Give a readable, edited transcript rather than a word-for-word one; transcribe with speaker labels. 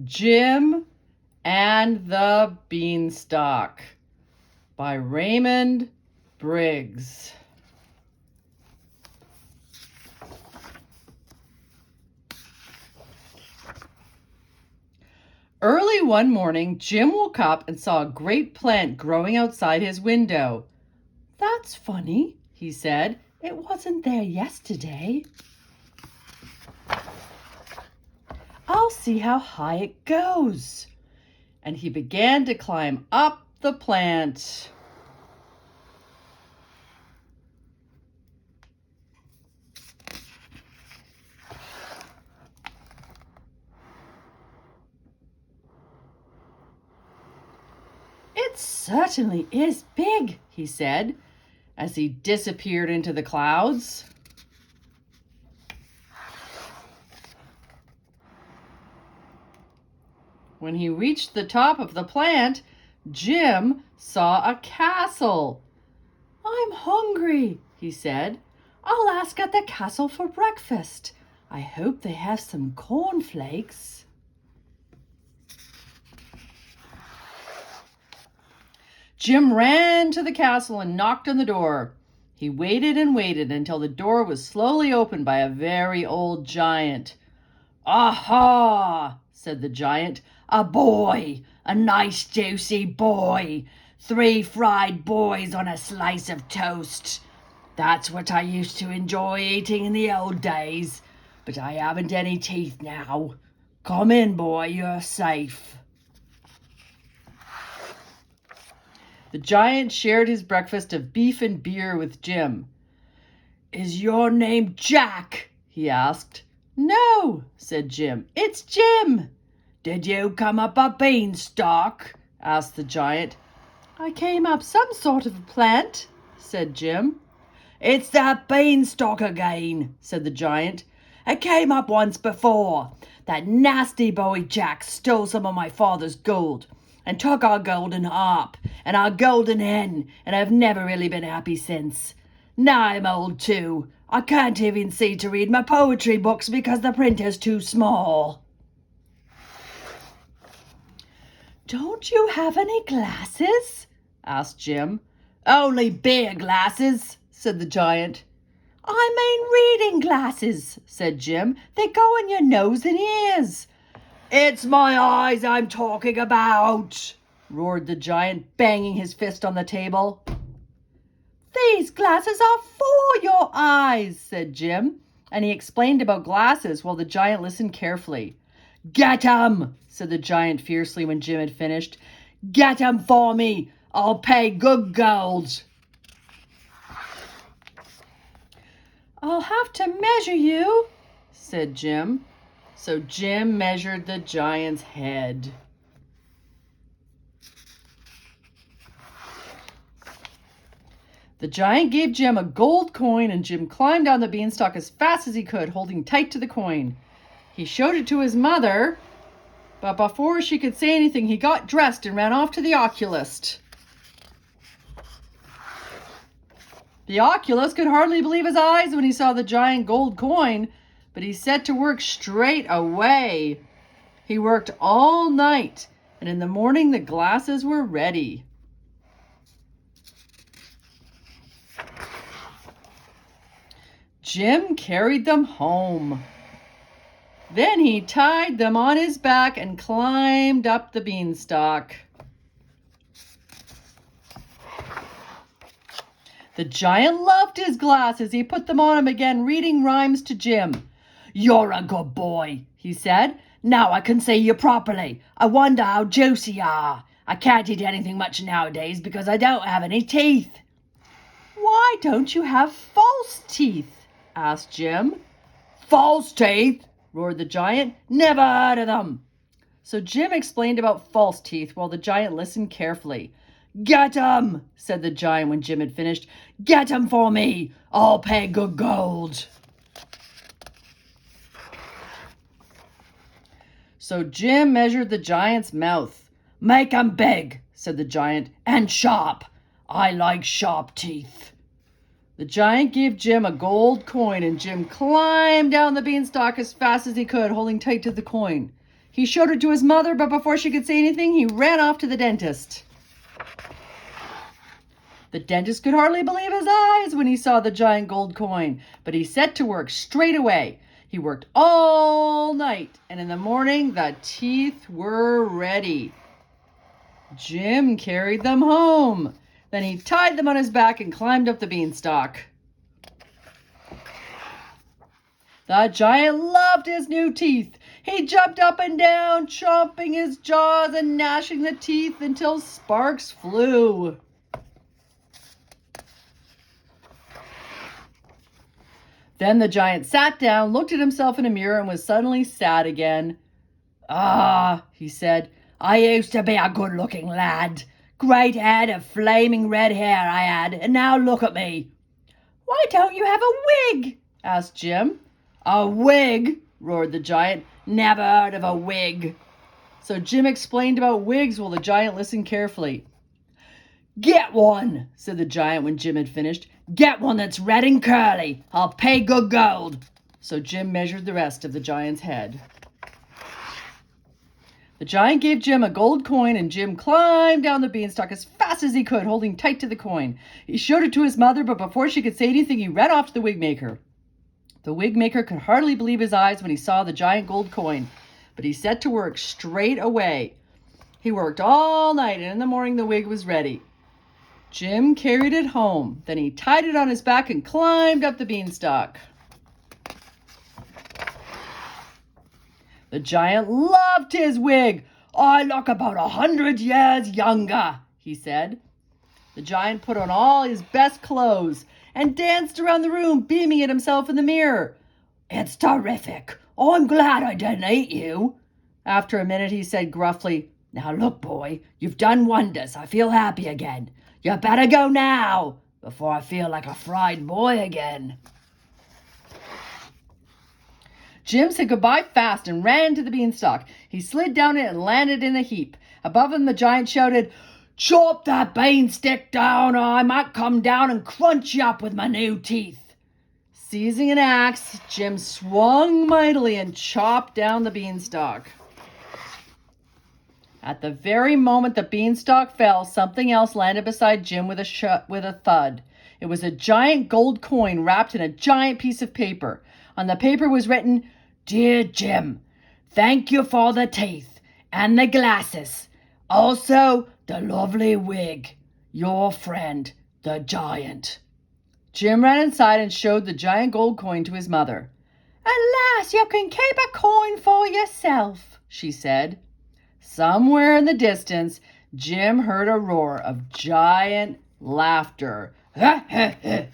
Speaker 1: Jim and the Beanstalk by Raymond, Briggs. Early one morning, Jim woke up and saw a great plant growing outside his window. "That's funny," he said. "It wasn't there yesterday. I'll see how high it goes." And he began to climb up the plant. "It certainly is big," he said, as he disappeared into the clouds. When he reached the top of the plant, Jim saw a castle. "I'm hungry," he said. "I'll ask at the castle for breakfast. I hope they have some cornflakes." Jim ran to the castle and knocked on the door. He waited and waited until the door was slowly opened by a very old giant. "Aha!" said the giant. "A boy! A nice juicy boy! 3 fried boys on a slice of toast. That's what I used to enjoy eating in the old days, but I haven't any teeth now. Come in, boy, you're safe." The giant shared his breakfast of beef and beer with Jim. "Is your name Jack?" he asked. "No," said Jim. "It's Jim." "Did you come up a beanstalk?" asked the giant. "I came up some sort of a plant," said Jim. "It's that beanstalk again," said the giant. "It came up once before. That nasty boy Jack stole some of my father's gold and took our golden harp and our golden hen, and I've never really been happy since. Now I'm old too. I can't even see to read my poetry books because the printer's too small." "Don't you have any glasses?" asked Jim. "Only beer glasses," said the giant. "I mean reading glasses," said Jim. "They go in your nose and ears." "It's my eyes I'm talking about," roared the giant, banging his fist on the table. "These glasses are for your eyes," said Jim, and he explained about glasses while the giant listened carefully. "Get 'em," said the giant fiercely when Jim had finished. "Get 'em for me. I'll pay good gold." "I'll have to measure you," said Jim. So Jim measured the giant's head. The giant gave Jim a gold coin, and Jim climbed down the beanstalk as fast as he could, holding tight to the coin. He showed it to his mother, but before she could say anything, he got dressed and ran off to the oculist. The oculist could hardly believe his eyes when he saw the giant gold coin, but he set to work straight away. He worked all night, and in the morning the glasses were ready. Jim carried them home. Then he tied them on his back and climbed up the beanstalk. The giant loved his glasses. He put them on and began reading rhymes to Jim. "You're a good boy," he said. "Now I can see you properly. I wonder how juicy you are. I can't eat anything much nowadays because I don't have any teeth." "Why don't you have false teeth?" asked Jim. "False teeth?" roared the giant. "Never heard of them." So Jim explained about false teeth while the giant listened carefully. "Get 'em," said the giant when Jim had finished. "Get 'em for me. I'll pay good gold." So Jim measured the giant's mouth. "Make 'em big," said the giant, "and sharp. I like sharp teeth." The giant gave Jim a gold coin, and Jim climbed down the beanstalk as fast as he could, holding tight to the coin. He showed it to his mother, but before she could say anything, he ran off to the dentist. The dentist could hardly believe his eyes when he saw the giant gold coin, but he set to work straight away. He worked all night, and in the morning the teeth were ready. Jim carried them home. Then he tied them on his back and climbed up the beanstalk. The giant loved his new teeth. He jumped up and down, chomping his jaws and gnashing the teeth until sparks flew. Then the giant sat down, looked at himself in a mirror, and was suddenly sad again. "Ah," he said, "I used to be a good-looking lad. Great head of flaming red hair I had, and now look at me." "Why don't you have a wig?" asked Jim. "A wig?" roared the giant. "Never heard of a wig." So Jim explained about wigs while the giant listened carefully. "Get one," said the giant when Jim had finished. "Get one that's red and curly. I'll pay good gold." So Jim measured the rest of the giant's head. The giant gave Jim a gold coin, and Jim climbed down the beanstalk as fast as he could, holding tight to the coin. He showed it to his mother, but before she could say anything, he ran off to the wig maker. The wig maker could hardly believe his eyes when he saw the giant gold coin, but he set to work straight away. He worked all night, and in the morning the wig was ready. Jim carried it home. Then he tied it on his back and climbed up the beanstalk. The giant loved his wig. "I look about 100 years younger," he said. The giant put on all his best clothes and danced around the room, beaming at himself in the mirror. "It's terrific. I'm glad I didn't eat you." After a minute, he said gruffly, "Now look, boy, you've done wonders. I feel happy again. You better go now, before I feel like a fried boy again." Jim said goodbye fast and ran to the beanstalk. He slid down it and landed in a heap. Above him, the giant shouted, "Chop that beanstalk down, or I might come down and crunch you up with my new teeth." Seizing an axe, Jim swung mightily and chopped down the beanstalk. At the very moment the beanstalk fell, something else landed beside Jim with a thud. It was a giant gold coin wrapped in a giant piece of paper. On the paper was written, "Dear Jim, thank you for the teeth and the glasses. Also, the lovely wig. Your friend, the giant." Jim ran inside and showed the giant gold coin to his mother. "At last you can keep a coin for yourself," she said. Somewhere in the distance, Jim heard a roar of giant laughter. The